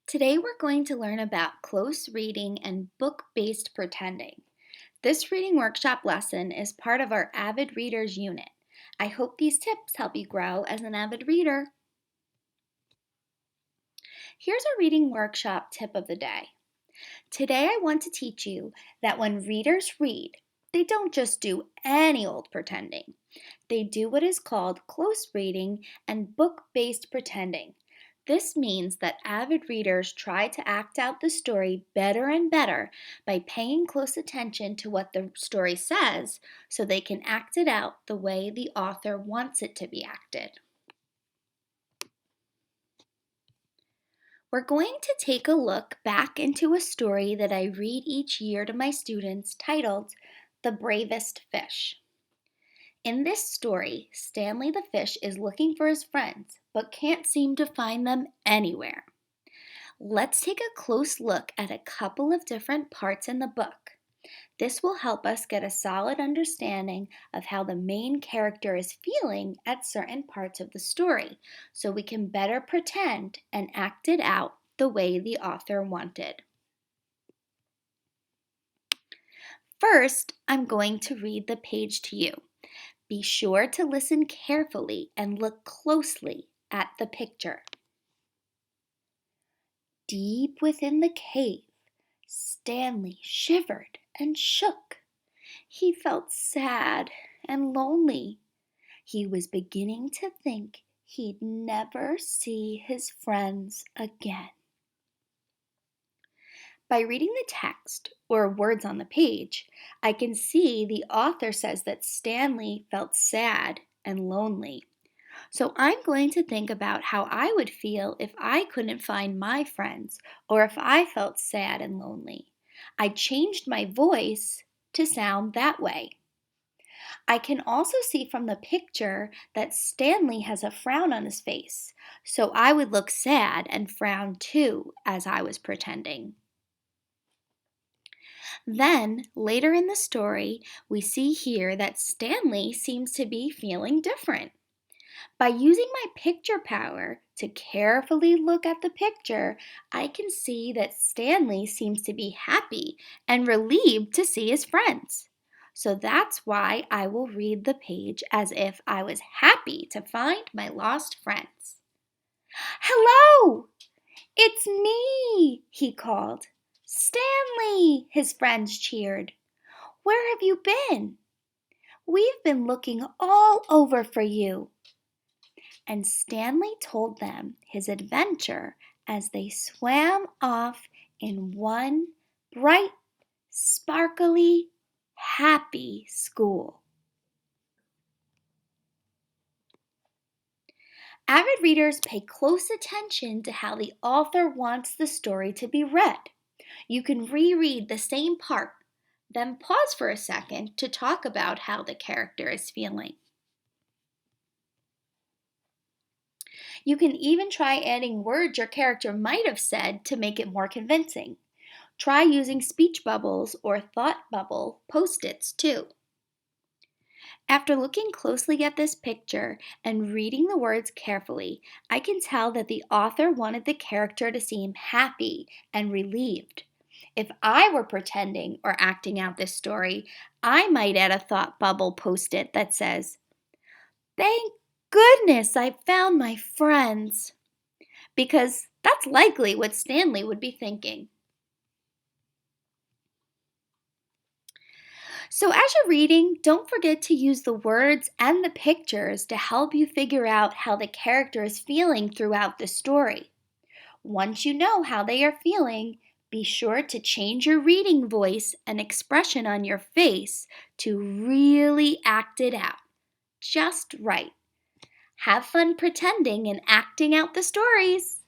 Today we're going to learn about close reading and book-based pretending. This reading workshop lesson is part of our Avid Readers unit. I hope these tips help you grow as an avid reader. Here's a reading workshop tip of the day. Today I want to teach you that when readers read, they don't just do any old pretending. They do what is called close reading and book-based pretending. This means that avid readers try to act out the story better and better by paying close attention to what the story says so they can act it out the way the author wants it to be acted. We're going to take a look back into a story that I read each year to my students titled The Bravest Fish. In this story, Stanley the fish is looking for his friends, but can't seem to find them anywhere. Let's take a close look at a couple of different parts in the book. This will help us get a solid understanding of how the main character is feeling at certain parts of the story, so we can better pretend and act it out the way the author wanted. First, I'm going to read the page to you. Be sure to listen carefully and look closely at the picture. Deep within the cave, Stanley shivered and shook. He felt sad and lonely. He was beginning to think he'd never see his friends again. By reading the text, or words on the page, I can see the author says that Stanley felt sad and lonely. So I'm going to think about how I would feel if I couldn't find my friends or if I felt sad and lonely. I changed my voice to sound that way. I can also see from the picture that Stanley has a frown on his face, so I would look sad and frown too as I was pretending. Then, later in the story, we see here that Stanley seems to be feeling different. By using my picture power to carefully look at the picture, I can see that Stanley seems to be happy and relieved to see his friends. So that's why I will read the page as if I was happy to find my lost friends. "Hello! It's me!" he called. "Stanley!" his friends cheered. "Where have you been? We've been looking all over for you." And Stanley told them his adventure as they swam off in one bright, sparkly, happy school. Avid readers pay close attention to how the author wants the story to be read. You can reread the same part, then pause for a second to talk about how the character is feeling. You can even try adding words your character might have said to make it more convincing. Try using speech bubbles or thought bubble post-its too. After looking closely at this picture and reading the words carefully, I can tell that the author wanted the character to seem happy and relieved. If I were pretending or acting out this story, I might add a thought bubble post-it that says, "Thank goodness I found my friends," because that's likely what Stanley would be thinking. So as you're reading, don't forget to use the words and the pictures to help you figure out how the character is feeling throughout the story. Once you know how they are feeling, be sure to change your reading voice and expression on your face to really act it out. Just right. Have fun pretending and acting out the stories.